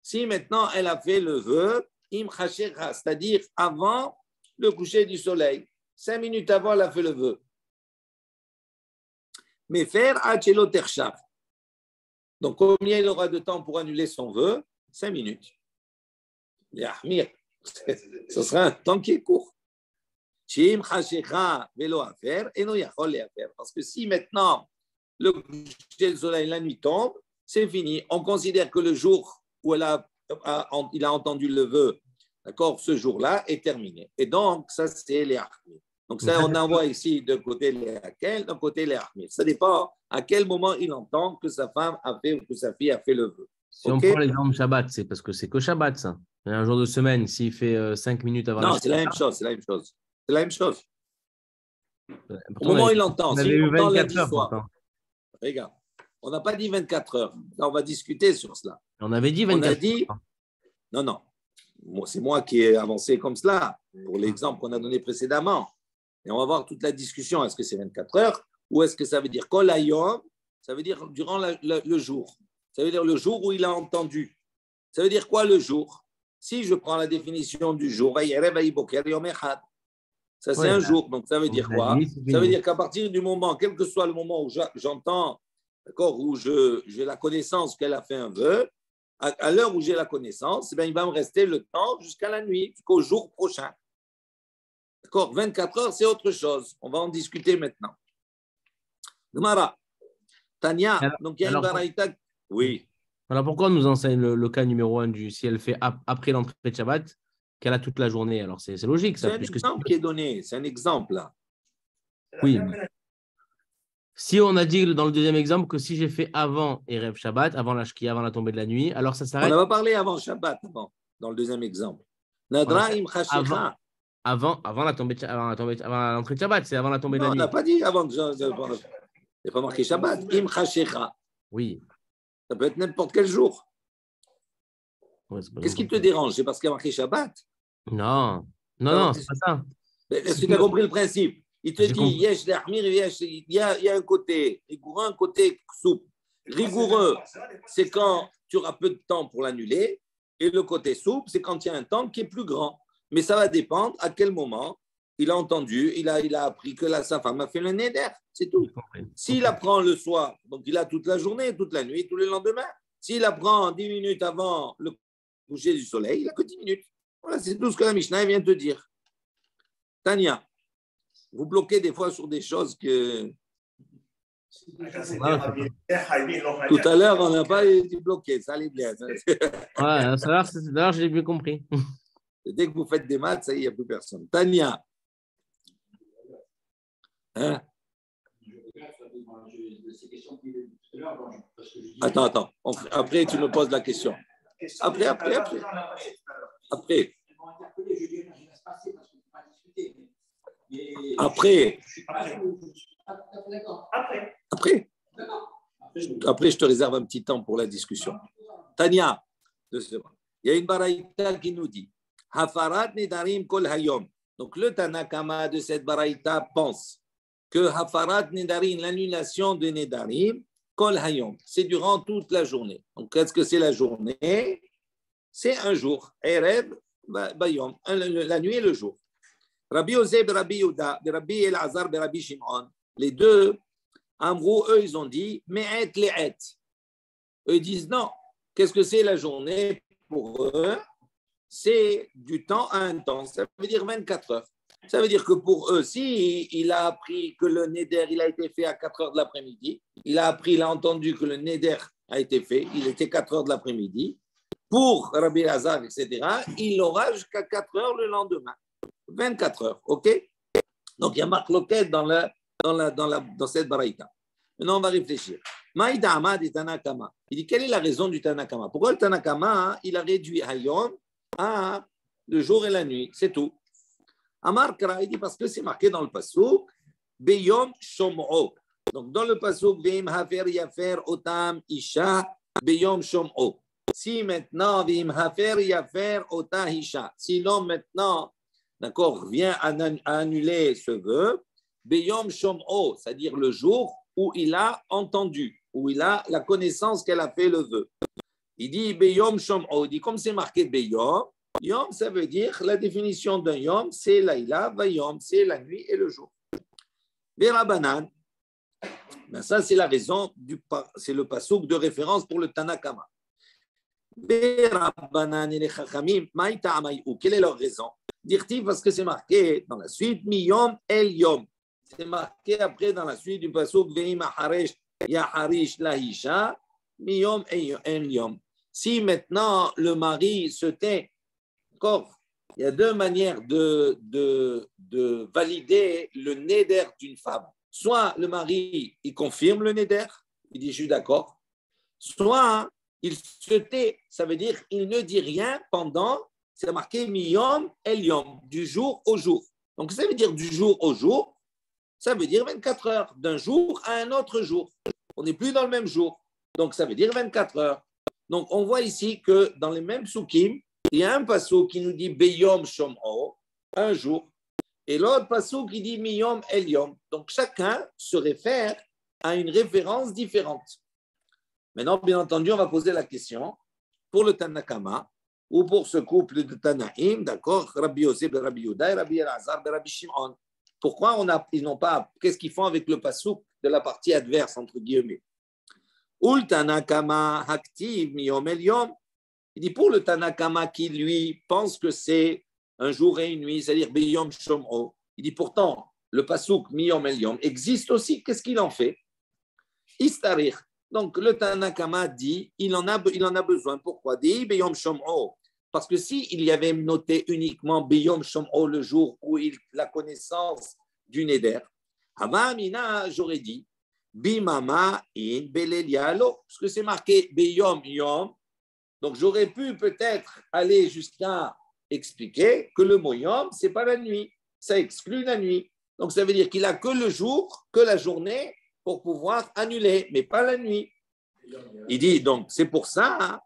Si maintenant elle a fait le vœu, im chashecha, c'est-à-dire avant le coucher du soleil, 5 minutes avant, elle a fait le vœu. Mais faire achelo tershaf. Donc, combien il aura de temps pour annuler son vœu? 5 minutes. Yahmir, ce sera un temps qui est court. Shim chashecha velo afer, eno yachol le afer. Parce que si maintenant le coucher du soleil, la nuit tombe, c'est fini. On considère que le jour où il a entendu le vœu, d'accord, ce jour-là est terminé. Et donc, ça, c'est les Ahmir. Donc, ça, on envoie ici de côté les Hakel, d'un côté les Ahmir. Ça dépend à quel moment il entend que sa femme a fait ou que sa fille a fait le vœu. Si on prend l'exemple Shabbat, c'est parce que c'est que Shabbat, ça. Un jour de semaine, s'il fait 5 minutes avant non, la c'est la même chose, c'est la même chose. C'est la même chose. Pourtant, Au moment où il entend, on si avait il eu entend 24 lundi heures, soir, pourtant. regarde, on n'a pas dit 24 heures. Là, on va discuter sur cela. On avait dit 24 on a dit, heures. Non. C'est moi qui ai avancé comme cela, pour l'exemple qu'on a donné précédemment. Et on va voir toute la discussion. Est-ce que c'est 24 heures ou est-ce que ça veut dire Kol Hayom? Ça veut dire durant le jour. Ça veut dire le jour où il a entendu. Ça veut dire quoi le jour? Si je prends la définition du jour, ça c'est un jour. Donc ça veut dire quoi? Ça veut dire qu'à partir du moment, quel que soit le moment où j'entends, d'accord, où j'ai la connaissance qu'elle a fait un vœu, à l'heure où j'ai la connaissance, il va me rester le temps jusqu'à la nuit, jusqu'au jour prochain. D'accord, 24 heures, c'est autre chose. On va en discuter maintenant. Gemara, Tania, donc il y a une baraïta. Oui. Alors pourquoi on nous enseigne le cas numéro 1 si elle fait après l'entrée de Shabbat, qu'elle a toute la journée? Alors c'est logique. Ça, c'est un exemple qui est donné, c'est un exemple là. Oui. Si on a dit dans le deuxième exemple que si j'ai fait avant Erev Shabbat, avant la Shkia, avant la tombée de la nuit, alors ça s'arrête. On n'a pas parlé avant Shabbat, dans le deuxième exemple. Nadra im chashecha. Avant l'entrée de Shabbat, c'est avant la tombée de la nuit. Non, on n'a pas dit avant. Il n'y a pas marqué Shabbat. Im chashecha. Oui. Ça peut être n'importe quel jour. Ouais, qu'est-ce qui te dérange? C'est parce qu'il y a marqué Shabbat? Non, c'est pas ça. Est-ce que tu as compris le principe? Il te dit, yesh l'ahmir, il y a un côté rigoureux, un côté souple. Rigoureux, c'est quand tu auras peu de temps pour l'annuler, et le côté souple, c'est quand il y a un temps qui est plus grand. Mais ça va dépendre à quel moment il a entendu, il a appris que sa femme a fait le neder, c'est tout. S'il apprend le soir, donc il a toute la journée, toute la nuit, tous les lendemains. S'il apprend 10 minutes avant le coucher du soleil, il n'a que 10 minutes. Voilà, c'est tout ce que la Mishnah vient de te dire. Tania, vous bloquez des fois sur des choses que... Tout à l'heure, on n'a pas été bloqué, ça allait bien. Ouais, ça j'ai bien compris. Dès que vous faites des maths, ça y est, il n'y a plus personne. Tania. Hein? Attends. Après, tu me poses la question. Après. Après, je te réserve un petit temps pour la discussion. Tania, il y a une baraïta qui nous dit Hafarat nedarim kol hayom. Donc, le Tanakama de cette baraïta pense que Hafarat nedarim, l'annulation de nedarim, kol hayom, c'est durant toute la journée. Donc, qu'est-ce que c'est la journée? C'est un jour. Erev bayom, la nuit et le jour. Rabbi Yosef, Rabbi Yehuda, Rabbi Elazar, Rabbi Shimon, les deux, Amrou, eux, ils ont dit, me'et le'et. Eux, ils disent non. Qu'est-ce que c'est la journée pour eux? C'est du temps à un temps. Ça veut dire 24 heures. Ça veut dire que pour eux, si il a appris que le neder, il a été fait à 4 heures de l'après-midi, il a entendu que le neder a été fait, il était 4 heures de l'après-midi, pour Rabbi Elazar, etc., il aura jusqu'à 4 heures le lendemain. 24 heures, ok? Donc, il y a marque loquette dans cette baraïta. Maintenant, on va réfléchir. Maïdama de Tanakama. Il dit, quelle est la raison du Tanakama? Pourquoi le Tanakama, il a réduit Hayom à le jour et la nuit? C'est tout. Amar Kara, il dit, parce que c'est marqué dans le Passouk, Beyom Shom'o. Donc, dans le Passouk, Veim Hafer Yafer Otam Isha Beyom Shom'o. Si maintenant, Veim Hafer Yafer Ota Isha. Si l'homme maintenant, d'accord, vient à annuler ce vœu, Beyom Shom'o, c'est-à-dire le jour où il a entendu, où il a la connaissance qu'elle a fait le vœu. Il dit Beyom Shom'o, il dit comme c'est marqué Beyom, Yom, ça veut dire la définition d'un Yom, c'est Laïla, Vayom, c'est la nuit et le jour. Berabanan, ben ça c'est la raison, c'est le pasouk de référence pour le Tanakama. Berabanan et les Chachamim, Maïta Amaïou, quelle est leur raison? Dire-t-il parce que c'est marqué dans la suite, Miyom El Yom. C'est marqué après dans la suite du pasuk, Veim Haresh Yaharish Lahisha, Miyom El Yom. Si maintenant le mari se tait, d'accord, il y a deux manières de valider le neder d'une femme. Soit le mari, il confirme le neder, il dit je suis d'accord. Soit il se tait, ça veut dire il ne dit rien pendant. C'est marqué Miyom El Yom, du jour au jour. Donc, ça veut dire du jour au jour, ça veut dire 24 heures, d'un jour à un autre jour. On n'est plus dans le même jour. Donc, ça veut dire 24 heures. Donc, on voit ici que dans les mêmes soukim, il y a un passouk qui nous dit Beyom Shom'o, un jour, et l'autre passouk qui dit Miyom El Yom. Donc, chacun se réfère à une référence différente. Maintenant, bien entendu, on va poser la question pour le Tanakama, ou pour ce couple de Tanaïm, d'accord, Rabbi Yosef, Rabbi Yehuda et Rabbi Elazar, Rabbi Shimon. Pourquoi ils n'ont pas, qu'est-ce qu'ils font avec le pasouk de la partie adverse, entre guillemets? Ul Tanakama Haktiv Miyom El Yom. Il dit pour le Tanakama qui, lui, pense que c'est un jour et une nuit, c'est-à-dire Beyom Shom'o. Il dit pourtant, le pasouk Miyom El Yom existe aussi, qu'est-ce qu'il en fait? Istarir. Donc, le Tanakama dit, il en a besoin. Pourquoi? Dit Beyom Shom'o. Parce que s'il y avait noté uniquement Beyom Shom'o le jour où il la connaissance du Neder, Havamina, j'aurais dit Bimama in Belelialo, parce que c'est marqué Beyom Yom. Donc j'aurais pu peut-être aller jusqu'à expliquer que le mot Yom, ce n'est pas la nuit, ça exclut la nuit. Donc ça veut dire qu'il n'a que le jour, que la journée pour pouvoir annuler, mais pas la nuit. Il dit donc, c'est pour ça.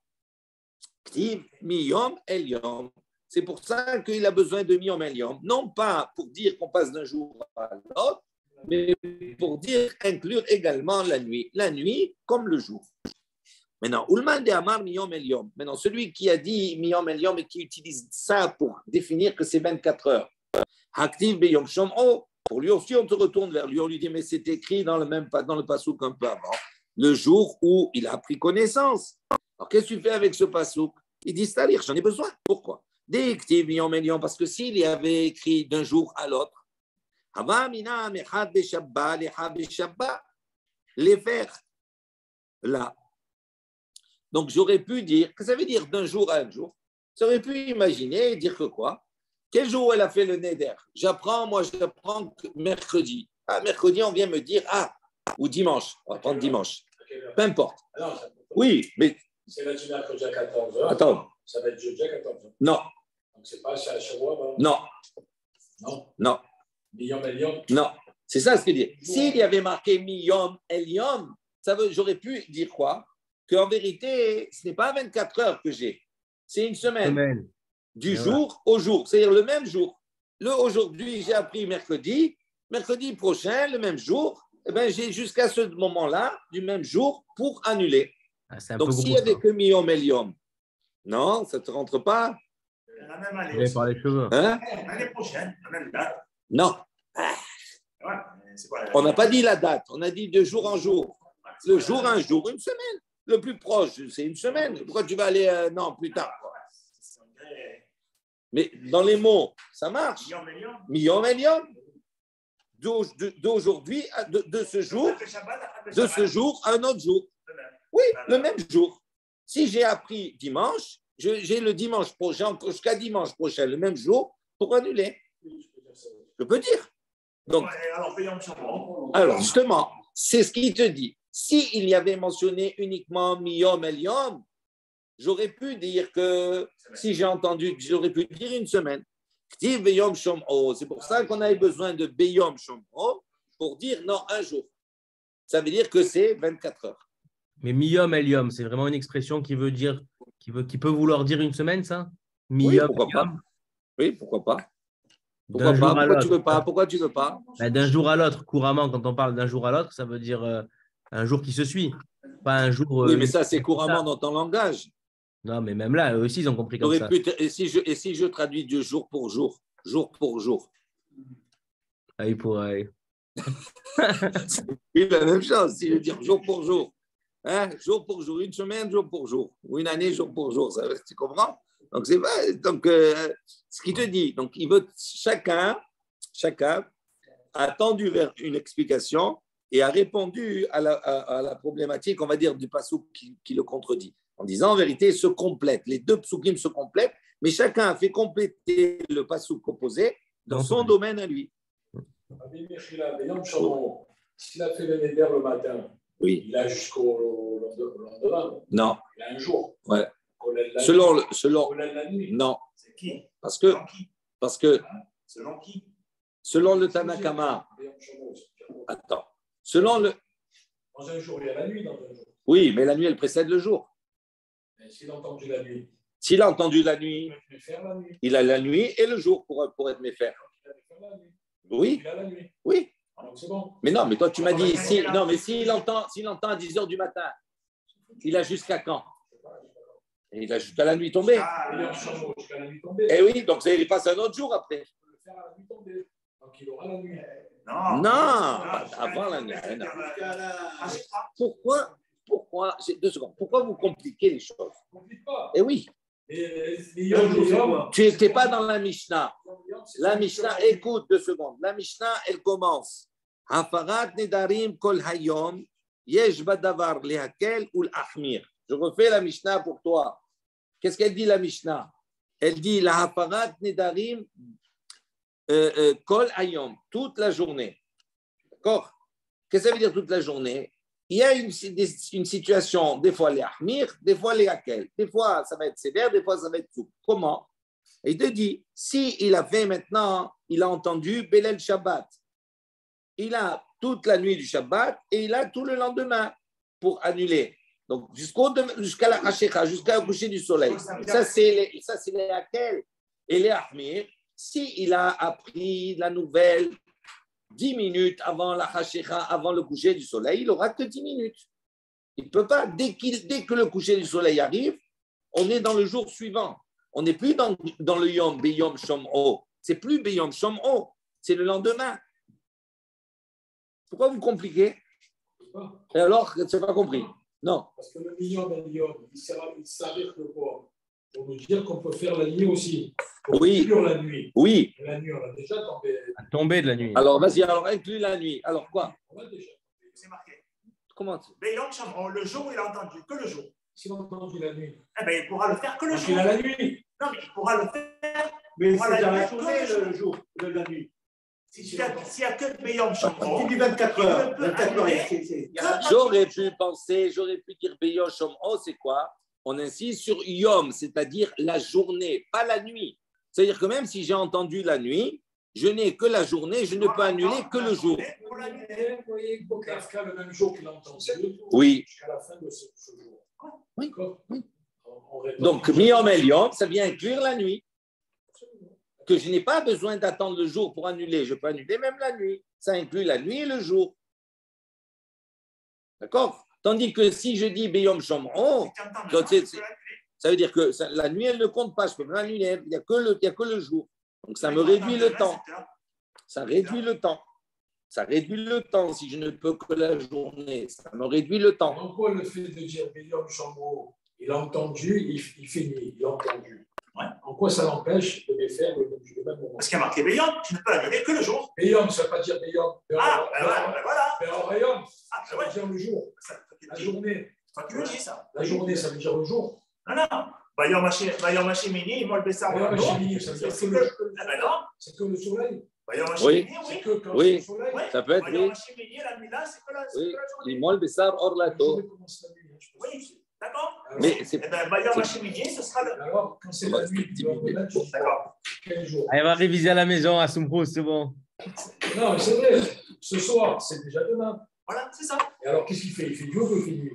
Miyom El Yom. C'est pour ça qu'il a besoin de Miyom El Yom. Non pas pour dire qu'on passe d'un jour à l'autre, mais pour dire inclure également la nuit comme le jour. Maintenant, Ulman de Amar Miyom El Yom. Maintenant, celui qui a dit Miyom El Yom et qui utilise ça pour définir que c'est 24 heures. Haktiv Beyom Shom'o. Pour lui aussi, on te retourne vers lui. On lui dit, mais c'est écrit dans le pasouk un peu avant, le jour où il a pris connaissance. Alors, qu'est-ce que tu fais avec ce pasouk? Il dit, c'est-à-dire, j'en ai besoin. Pourquoi? Parce que s'il y avait écrit d'un jour à l'autre, les faire là. Donc, j'aurais pu dire, que ça veut dire d'un jour à un jour? J'aurais pu imaginer et dire que quoi? Quel jour elle a fait le neder? J'apprends que mercredi. Mercredi, on vient me dire, ou dimanche. On va prendre dimanche. Peu importe. Oui, mais. C'est lundi, mercredi à 14h. Attends. Ça va être jeudi à 14h. Non. Donc, c'est pas à Shavuot. Non. Non. Non. Miyom Eliom. Non. C'est ça ce qu'il dit. S'il y avait marqué Miyom Eliom, j'aurais pu dire quoi? Qu'en vérité, ce n'est pas 24 heures que j'ai. C'est une semaine. Du jour au jour. C'est-à-dire le même jour. Aujourd'hui, j'ai appris mercredi. Mercredi prochain, le même jour, eh ben, j'ai jusqu'à ce moment-là, du même jour, pour annuler. Donc, s'il n'y avait que Miyom Eliom, non, ça ne te rentre pas. La même année. Par les cheveux. Hein? L'année prochaine, la même date. Non. Ouais, c'est quoi, On n'a pas dit la date, on a dit de jour en jour. Le jour, un jour, une semaine. Le plus proche, c'est une semaine. Pourquoi tu vas aller non, plus tard? Mais dans les mots, ça marche. Miyom Eliom. D'aujourd'hui, de ce jour, à un autre jour. Oui, le même jour. Si j'ai appris dimanche, j'ai le dimanche prochain, jusqu'à dimanche prochain, le même jour, pour annuler. Je peux dire. Donc, alors justement, c'est ce qu'il te dit. S'il y avait mentionné uniquement Miyom Eliom, j'aurais pu dire que, si j'ai entendu, j'aurais pu dire une semaine. C'est pour ça qu'on avait besoin de Beyom Shomro pour dire non, un jour. Ça veut dire que c'est 24 heures. Mais Miyom Eliom, c'est vraiment une expression qui veut dire, qui peut vouloir dire une semaine, ça? Miyom, oui, pourquoi pas? Oui, pourquoi pas? Pourquoi pas? Pourquoi tu veux pas? D'un jour à l'autre, couramment, quand on parle d'un jour à l'autre, ça veut dire un jour qui se suit. Pas un jour. Oui, mais ça, c'est couramment dans ton langage. Non, mais même là, eux aussi, ils ont compris comme ça. Et si je traduis de jour pour jour, Ah, il pourrait. Oui, la même chose, si je veux dire jour pour jour. Hein? Jour pour jour, une semaine, jour pour jour. Ou une année, jour pour jour. Ça, tu comprends? Donc, c'est vrai. Donc, ce qu'il te dit, donc, il veut chacun a tendu vers une explication et a répondu à la problématique, on va dire, du passouk qui le contredit. En disant, en vérité, ils se complètent. Les deux psukim se complètent, mais chacun a fait compléter le passouk opposé dans son domaine à lui. S'il a fait le neder le matin, oui. Il a jusqu'au lendemain. Non. Il a un jour. Ouais. Selon la nuit. Non. C'est qui? Parce que selon qui? Selon le Tanakama. Attends. Selon le. Dans un jour, il y a la nuit dans un jour. Oui, mais la nuit, elle précède le jour. Mais s'il a entendu la nuit. S'il a entendu la nuit, il a la nuit et le jour pour être méfaire. Oui. Il a la nuit. Oui. Donc c'est bon. Mais non, mais toi, tu m'as dit, s'il entend à 10 h du matin, il a jusqu'à quand? Et il a jusqu'à la nuit tombée. Jusqu'à la nuit tombée. Et oui, donc il passe un autre jour après. Il peut le faire à la nuit tombée. Donc il aura la nuit. Non, avant la nuit. Pourquoi 2 secondes. Pourquoi vous compliquez les choses? On ne complique pas. Eh oui. Tu n'étais pas dans la Mishnah. La Mishnah, écoute 2 secondes. La Mishnah, elle commence. Hafarat nedarim kol hayom yesh badavar lehakel ul ahmir. Je refais la Mishnah pour toi. Qu'est-ce qu'elle dit la Mishnah? Elle dit la hafarat nedarim kol hayom, toute la journée. D'accord? Qu'est-ce que ça veut dire toute la journée? Il y a une situation, des fois les ahmir, des fois les hakel. Des fois ça va être sévère, des fois ça va être souple. Comment? Et il te dit, si il a fait maintenant, il a entendu Belel Shabbat, il a toute la nuit du Shabbat et il a tout le lendemain pour annuler. Donc jusqu'à la Hashekha, jusqu'à le coucher du soleil. Ça c'est les hakel. Et les ahmir, s'il a appris la nouvelle 10 minutes avant la Hashekha, avant le coucher du soleil, il n'aura que 10 minutes. Il ne peut pas, dès que le coucher du soleil arrive, on est dans le jour suivant. On n'est plus dans le Yom, Beyom Shom'o. C'est plus Beyom Shom'o, c'est le lendemain. Pourquoi vous compliquez? Et alors, tu n'as pas compris? Non. Parce que le Yom, il s'arrête de quoi? Pour nous dire qu'on peut faire la nuit aussi. Oui. La nuit. Oui. La nuit, on a déjà tombé de la nuit. Alors, vas-y, alors inclus la nuit. Alors, quoi? On a déjà. C'est marqué. Comment? Le jour où il a entendu, que le jour. S'il a entendu la nuit. Eh bien, il pourra le faire que le jour. Il a la nuit. Non, mais il pourra le faire. Mais c'est dans la journée, le jour de la nuit. S'il n'y a que Beyom Shomro, Tu dis 24 heures. 24 heures. J'aurais pu penser, j'aurais pu dire Beyom Shomro, c'est quoi? On insiste sur Yom, c'est-à-dire la journée, pas la nuit. C'est-à-dire que même si j'ai entendu la nuit, je n'ai que la journée, je ne peux annuler que le jour. Vous voyez que Kafka, le même jour qu'il a entendu, oui. Jusqu'à la fin de ce jour. Oui. Oui. Donc, Miyom El Yom, ça vient inclure la nuit. Que je n'ai pas besoin d'attendre le jour pour annuler. Je peux annuler même la nuit. Ça inclut la nuit et le jour. D'accord? Tandis que si je dis Beyom Shomron, ça veut dire que la nuit, elle ne compte pas. Je peux pas annuler. Il n'y a que le jour. Donc, ça me réduit le temps. Ça réduit le temps. Ça réduit le temps. Si je ne peux que la journée, ça me réduit le temps. Pourquoi le fait de dire Beyom Shomron, il a entendu, il finit, il a entendu. Ouais. En quoi ça l'empêche de les faire le même moment? Parce qu'il y a marqué Beyom, tu ne peux annuler que le jour. Beyom, ça ne veut pas dire Beyom. Ah, voilà. Beyom, ça veut dire le jour. La journée. C'est toi qui le dis, ça. La journée, ça veut dire le jour. Non. Bayom Hashemini, Mol Bessar. Bayom Hashemini, ça veut dire que le c'est que le soleil. Bayom Hashemini, oui. Le soleil. Ça peut être, Bayom Hashemini, la nuit là, c'est que la journée. Mol Bessar Orlato. Oui. D'accord. Mais c'est Bayom Hashemini, ce sera le. Alors, quand c'est la nuit, d'accord. Quel jour? Elle va réviser à la maison à Soumprous, c'est bon. Non, mais c'est vrai. Ce soir, c'est déjà demain. Voilà, c'est ça. Et alors, qu'est-ce qu'il fait? Il fait jour ou il fait nuit?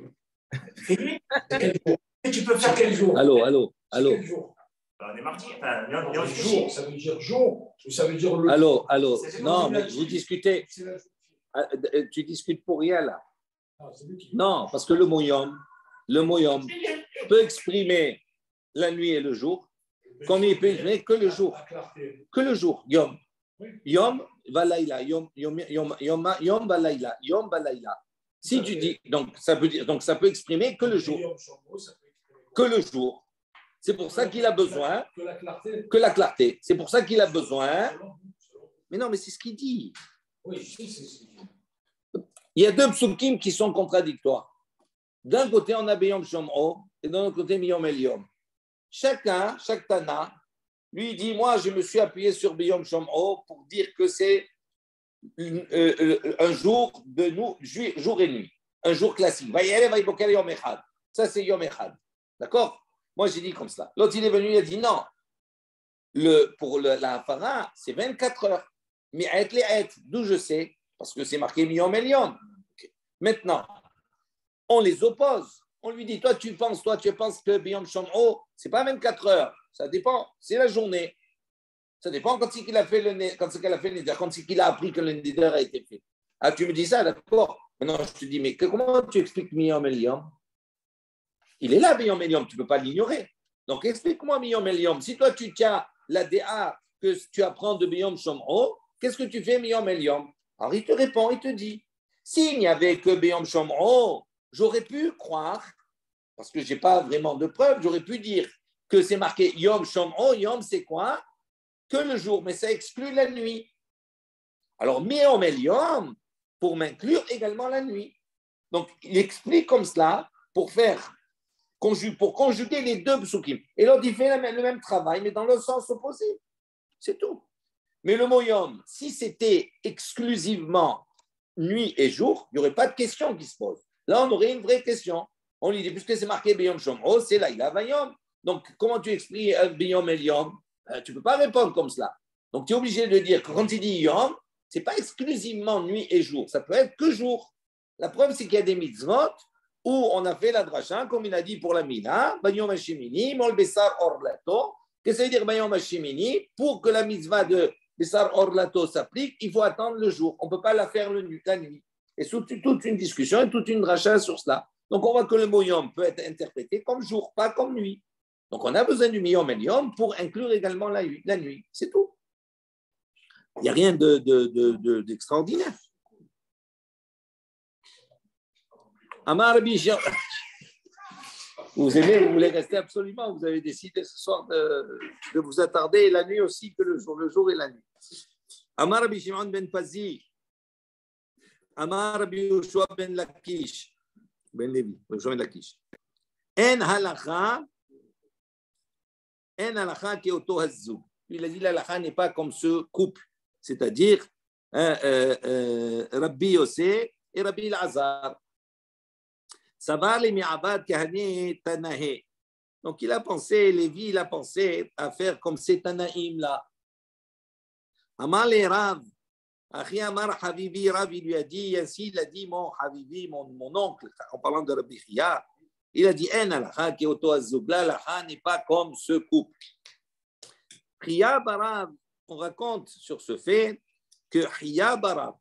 Il fait nuit. Quel jour? Tu peux faire quel jour? Allô. Quel jour? On est mardi. Jour, ça veut dire jour ou ça veut dire le. Allô. Non, mais vous discutez. Tu discutes pour rien là. Non, parce que le mot yom peut exprimer la nuit et le jour, comme il peut exprimer que le jour. Que le jour, yom. Yom valaïla, yom valaïla, yom valaïla. Si tu dis, donc ça peut exprimer que le jour. Que le jour. C'est pour ça qu'il a besoin que la clarté. C'est pour ça qu'il a besoin. Mais non, mais c'est ce qu'il dit. Il y a deux psukim qui sont contradictoires. D'un côté, on a Beyom Shomro et d'un autre côté, Miyom El Yom. Chaque Tana, lui dit, moi, je me suis appuyé sur Beyom Shomro pour dire que c'est un jour de nous, jour et nuit. Un jour classique. Ça, c'est Yom Echad. D'accord? Moi, j'ai dit comme ça. L'autre, il est venu, il a dit non. Pour la Hafara, c'est 24 heures. Mi'et le'et, d'où je sais, parce que c'est marqué Miyom El Yom. Okay. Maintenant, on les oppose. On lui dit, toi, tu penses que Beyom Shomro, c'est pas 24 heures. Ça dépend, c'est la journée. Ça dépend quand c'est qu'il a fait le neder, quand c'est qu'il a appris que le neder a été fait. Ah, tu me dis ça, d'accord. Maintenant, je te dis, mais comment tu expliques Miyom El Yom? Il est là, Beyom El Yom, tu ne peux pas l'ignorer. Donc, explique-moi Miyom El Yom. Si toi, tu tiens la DA que tu apprends de Beyom Shomro, qu'est-ce que tu fais Miyom El Yom? Alors, il te répond, il te dit, s'il n'y avait que Beyom Shomro, j'aurais pu croire, parce que je n'ai pas vraiment de preuves, j'aurais pu dire que c'est marqué Yom Shomro. Yom, c'est quoi? Que le jour, mais ça exclut la nuit. Alors, Miyom El Yom, pour m'inclure également la nuit. Donc, il explique comme cela pour conjuguer les deux psukim. Et l'autre, il fait le même travail, mais dans le sens opposé. C'est tout. Mais le mot Yom, si c'était exclusivement nuit et jour, il n'y aurait pas de question qui se pose. Là, on aurait une vraie question. On lui dit, puisque c'est marqué Beyom Shomro, c'est là, il a Vayom. Donc, comment tu expliques Beyom El Yom? Tu ne peux pas répondre comme cela. Donc, tu es obligé de dire que quand il dit Yom, ce n'est pas exclusivement nuit et jour. Ça peut être que jour. La preuve, c'est qu'il y a des mitzvot où on a fait la dracha, comme il a dit pour la mina, Bayom Hashemini, Mol Bessar Orlato. Qu'est-ce que ça veut dire Bayom Hashemini? Pour que la mitzvah de Bessar Orlato s'applique, il faut attendre le jour. On ne peut pas la faire la nuit. Et c'est toute une discussion et toute une dracha sur cela. Donc, on voit que le mot Yom peut être interprété comme jour, pas comme nuit. Donc, on a besoin du Miyom El Yom pour inclure également la nuit. C'est tout. Il n'y a rien d'extraordinaire. Amar Rabbi Shimon. Vous voulez rester absolument. Vous avez décidé ce soir de vous attarder la nuit aussi que le jour et la nuit. Amar Rabbi Shimon ben Pazi. Amar Rabbi Yoshua ben Lakish. Ben Levi. Yoshua ben Lakish. En halacha ki oto hazouk. Il a dit la halacha n'est pas comme ce couple. C'est-à-dire, Rabbi Yossé et Rabbi Lazar. Savar les mi'abad kahane tanahe. Donc il a pensé, Lévi, il a pensé à faire comme ces Tanaïm là. Amar les Rav, Achi Amar Habibi, Rav, il lui a dit, ainsi il a dit mon Habibi, mon oncle, en parlant de Rabbi Chia, il a dit En alacha ki oto azugla, alacha n'est pas comme ce couple. Chia Barav, on raconte sur ce fait que Chia Barav,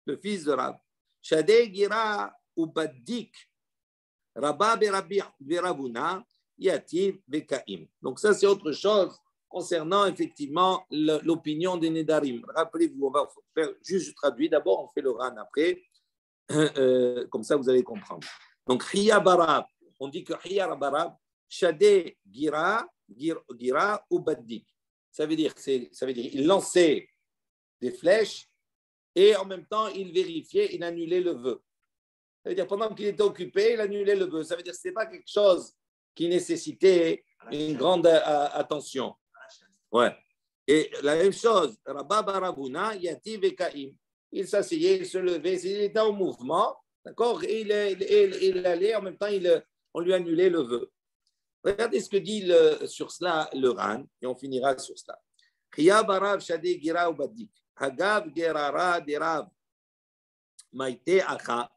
le fils de Rav, Shadeh Gira ou Baddik, Rabba Beravuna, Yativ Bekaim. Donc ça c'est autre chose concernant effectivement l'opinion des Nedarim. Rappelez-vous, on va faire juste traduit. D'abord on fait le Ran après, comme ça vous allez comprendre. Donc Hiya Barab, on dit que Hiya Barab, Shadeh Gira ou Baddik. Ça veut dire il lançait des flèches et en même temps il vérifiait, il annulait le vœu. Ça veut dire pendant qu'il était occupé, il annulait le vœu. Ça veut dire que ce n'est pas quelque chose qui nécessitait une grande attention. Ouais. Et la même chose, Rabba Baravuna, Yati Vekaim. Il s'asseyait, il se levait, il était en mouvement, d'accord, et il allait, en même temps, on lui annulait le vœu. Regardez ce que dit sur cela le Ran, et on finira sur cela. Chiya Barav Shadeh Gira Ubadik. Hagav Gerara Derav Maïte Acha.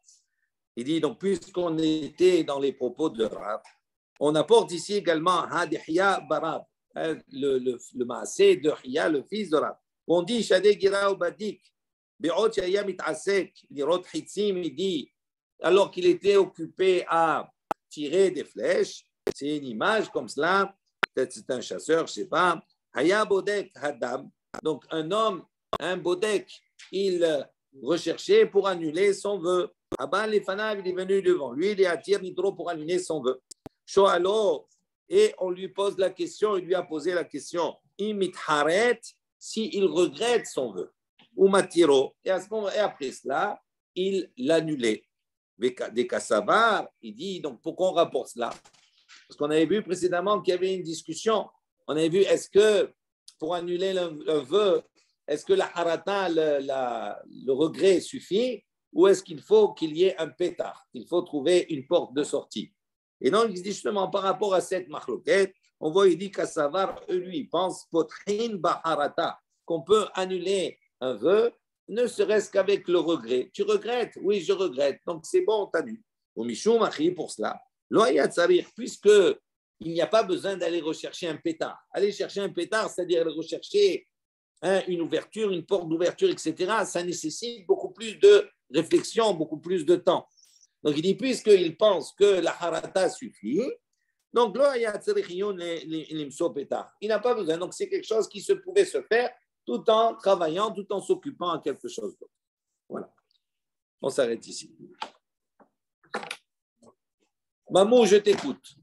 Il dit, donc, puisqu'on était dans les propos de Rav, on apporte ici également Hadihya Barab, le maasé de Hiya, le fils de Rav. On dit Shadeh Gira Ubadik, Be'ot Shaya Mitasek, Lirot Hitzim, il dit, alors qu'il était occupé à tirer des flèches, c'est une image comme cela, peut-être c'est un chasseur, je ne sais pas. Haya Bodek Hadam, donc un homme, un Bodek, il recherchait pour annuler son vœu. Abba Lefanav, il est venu devant lui, il est attiré Nidro pour annuler son vœu. Shoalo, et on lui pose la question, il lui a posé la question, Imit Haret, s'il regrette son vœu, ou Matiro, et à ce moment, et après cela, il l'annulait. Des Kassavar, il dit, donc pourquoi on rapporte cela? Parce qu'on avait vu précédemment qu'il y avait une discussion. On avait vu, est-ce que pour annuler le vœu, est-ce que la harata, le regret suffit, ou est-ce qu'il faut qu'il y ait un pétard? Il faut trouver une porte de sortie. Et donc, il dit justement par rapport à cette machloquette, on voit, il dit qu'Assavar, lui, pense potrin baharata, qu'on peut annuler un vœu, ne serait-ce qu'avec le regret. Tu regrettes? Oui, je regrette. Donc, c'est bon, on t'annule. Au Mishum Achi pour cela. Puisque il n'y a pas besoin d'aller rechercher un pétard. Aller chercher un pétard, c'est-à-dire aller rechercher une ouverture, une porte d'ouverture, etc., ça nécessite beaucoup plus de réflexion, beaucoup plus de temps. Donc, il dit, puisqu'il pense que la harata suffit, donc là, il n'a pas besoin. Donc, c'est quelque chose qui se pouvait se faire tout en travaillant, tout en s'occupant à quelque chose d'autre. Voilà. On s'arrête ici. Mamou, je t'écoute.